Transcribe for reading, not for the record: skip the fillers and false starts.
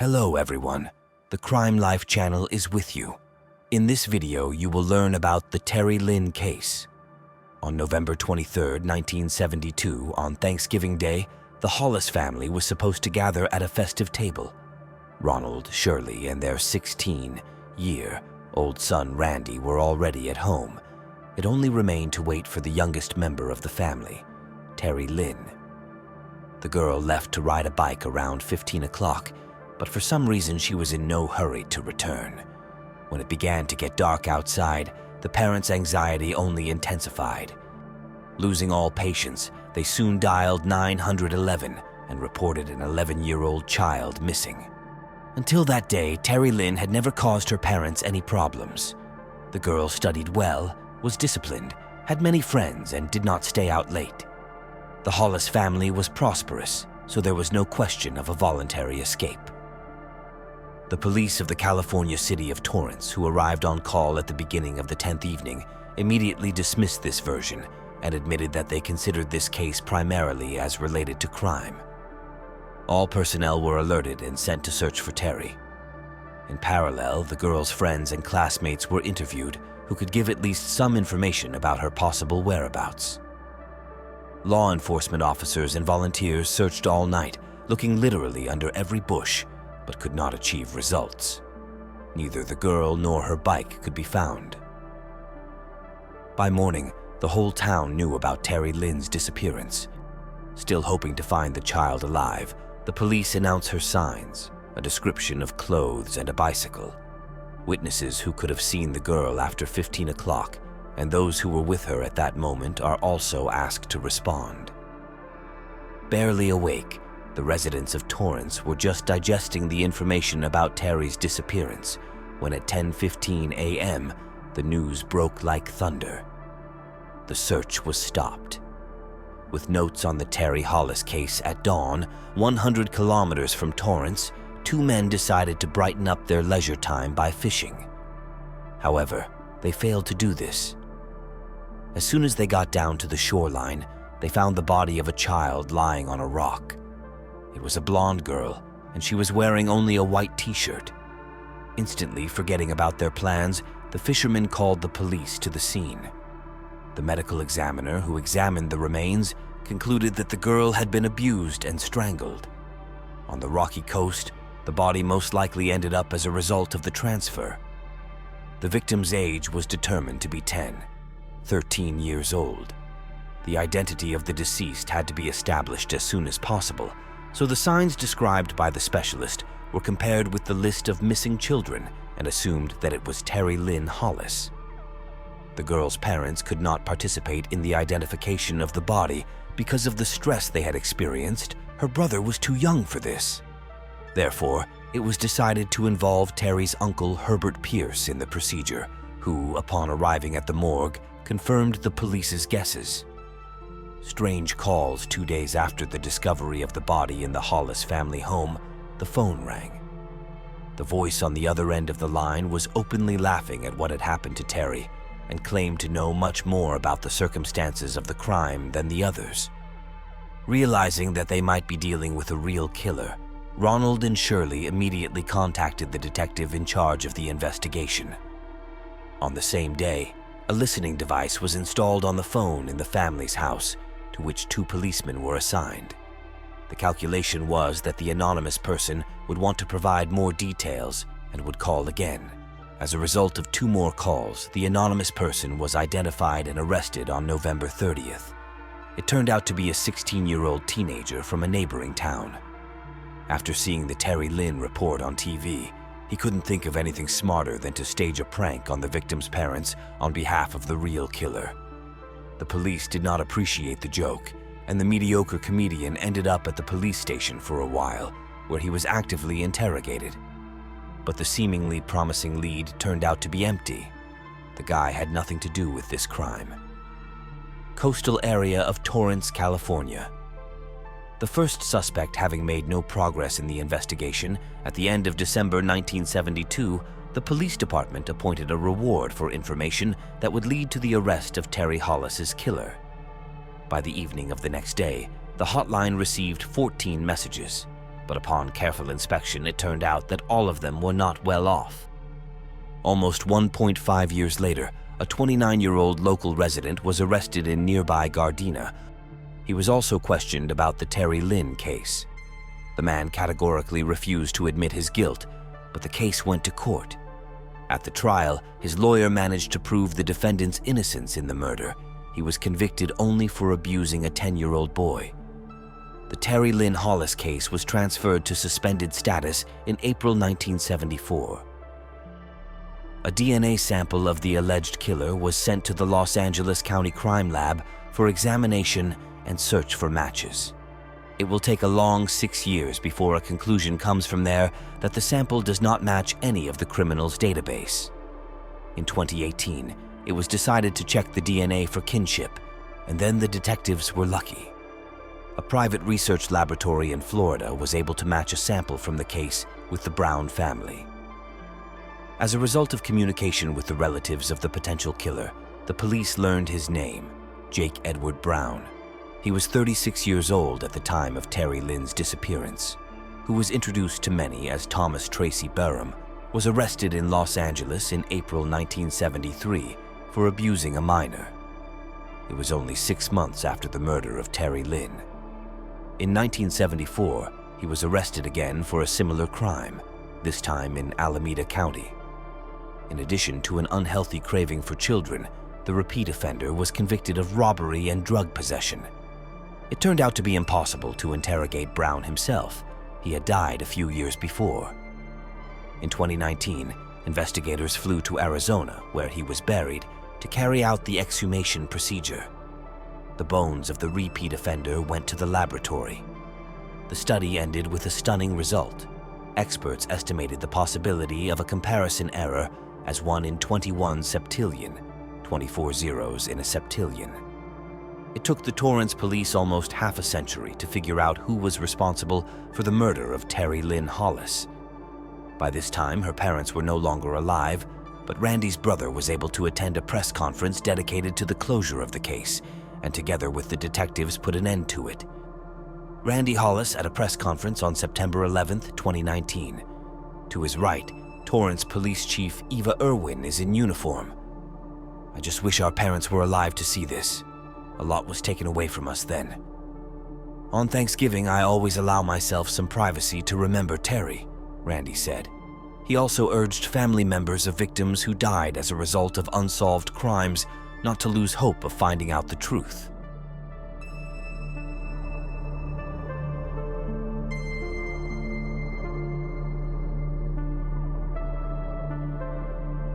Hello everyone, the Crime Life channel is with you. In this video, you will learn about the Terri Lynn case. On November 23, 1972, on Thanksgiving Day, the Hollis family was supposed to gather at a festive table. Ronald, Shirley, and their 16-year-old son Randy were already at home. It only remained to wait for the youngest member of the family, Terri Lynn. The girl left to ride a bike around 15 o'clock, but for some reason she was in no hurry to return. When it began to get dark outside, the parents' anxiety only intensified. Losing all patience, they soon dialed 911 and reported an 11-year-old child missing. Until that day, Terri Lynn had never caused her parents any problems. The girl studied well, was disciplined, had many friends, and did not stay out late. The Hollis family was prosperous, so there was no question of a voluntary escape. The police of the California city of Torrance, who arrived on call at the beginning of the 10th evening, immediately dismissed this version and admitted that they considered this case primarily as related to crime. All personnel were alerted and sent to search for Terri. In parallel, the girl's friends and classmates were interviewed who could give at least some information about her possible whereabouts. Law enforcement officers and volunteers searched all night, looking literally under every bush, but could not achieve results. Neither the girl nor her bike could be found. By morning, the whole town knew about Terri Lynn's disappearance. Still hoping to find the child alive, the police announce her signs, a description of clothes and a bicycle. Witnesses who could have seen the girl after 15 o'clock and those who were with her at that moment are also asked to respond. Barely awake, the residents of Torrance were just digesting the information about Terri's disappearance when at 10:15 a.m., the news broke like thunder. The search was stopped. With notes on the Terri Hollis case at dawn, 100 kilometers from Torrance, two men decided to brighten up their leisure time by fishing. However, they failed to do this. As soon as they got down to the shoreline, they found the body of a child lying on a rock. It was a blonde girl, and she was wearing only a white t-shirt. Instantly forgetting about their plans, the fishermen called the police to the scene. The medical examiner who examined the remains concluded that the girl had been abused and strangled. On the rocky coast, the body most likely ended up as a result of the transfer. The victim's age was determined to be 13 years old. The identity of the deceased had to be established as soon as possible, so the signs described by the specialist were compared with the list of missing children and assumed that it was Terri Lynn Hollis. The girl's parents could not participate in the identification of the body because of the stress they had experienced. Her brother was too young for this. Therefore, it was decided to involve Terri's uncle Herbert Pierce in the procedure, who, upon arriving at the morgue, confirmed the police's guesses. Strange calls 2 days after the discovery of the body in the Hollis family home, the phone rang. The voice on the other end of the line was openly laughing at what had happened to Terri and claimed to know much more about the circumstances of the crime than the others. Realizing that they might be dealing with a real killer, Ronald and Shirley immediately contacted the detective in charge of the investigation. On the same day, a listening device was installed on the phone in the family's house, to which two policemen were assigned. The calculation was that the anonymous person would want to provide more details and would call again. As a result of 2 more calls, the anonymous person was identified and arrested on November 30th. It turned out to be a 16-year-old teenager from a neighboring town. After seeing the Terri Lynn report on TV, he couldn't think of anything smarter than to stage a prank on the victim's parents on behalf of the real killer. The police did not appreciate the joke, and the mediocre comedian ended up at the police station for a while, where he was actively interrogated. But the seemingly promising lead turned out to be empty. The guy had nothing to do with this crime. Coastal area of Torrance, California. The first suspect having made no progress in the investigation, at the end of December 1972, the police department appointed a reward for information that would lead to the arrest of Terri Hollis's killer. By the evening of the next day, the hotline received 14 messages, but upon careful inspection, it turned out that all of them were not well off. Almost 1.5 years later, a 29-year-old local resident was arrested in nearby Gardena. He was also questioned about the Terri Lynn case. The man categorically refused to admit his guilt, but the case went to court. At the trial, his lawyer managed to prove the defendant's innocence in the murder. He was convicted only for abusing a 10-year-old boy. The Terri Lynn Hollis case was transferred to suspended status in April 1974. A DNA sample of the alleged killer was sent to the Los Angeles County Crime Lab for examination and search for matches. It will take a long 6 years before a conclusion comes from there that the sample does not match any of the criminal's database. In 2018, it was decided to check the DNA for kinship, and then the detectives were lucky. A private research laboratory in Florida was able to match a sample from the case with the Brown family. As a result of communication with the relatives of the potential killer, the police learned his name, Jake Edward Brown. He was 36 years old at the time of Terri Lynn's disappearance, who was introduced to many as Thomas Tracy Barham, was arrested in Los Angeles in April 1973 for abusing a minor. It was only 6 months after the murder of Terri Lynn. In 1974, he was arrested again for a similar crime, this time in Alameda County. In addition to an unhealthy craving for children, the repeat offender was convicted of robbery and drug possession. It turned out to be impossible to interrogate Brown himself. He had died a few years before. In 2019, investigators flew to Arizona, where he was buried, to carry out the exhumation procedure. The bones of the repeat offender went to the laboratory. The study ended with a stunning result. Experts estimated the possibility of a comparison error as 1 in 21 septillion, 24 zeros in a septillion. It took the Torrance police almost half a century to figure out who was responsible for the murder of Terri Lynn Hollis. By this time, her parents were no longer alive, but Randy's brother was able to attend a press conference dedicated to the closure of the case, and together with the detectives put an end to it. Randy Hollis at a press conference on September 11, 2019. To his right, Torrance Police Chief Eva Irwin is in uniform. "I just wish our parents were alive to see this. A lot was taken away from us then. On Thanksgiving, I always allow myself some privacy to remember Terri," Randy said. He also urged family members of victims who died as a result of unsolved crimes not to lose hope of finding out the truth.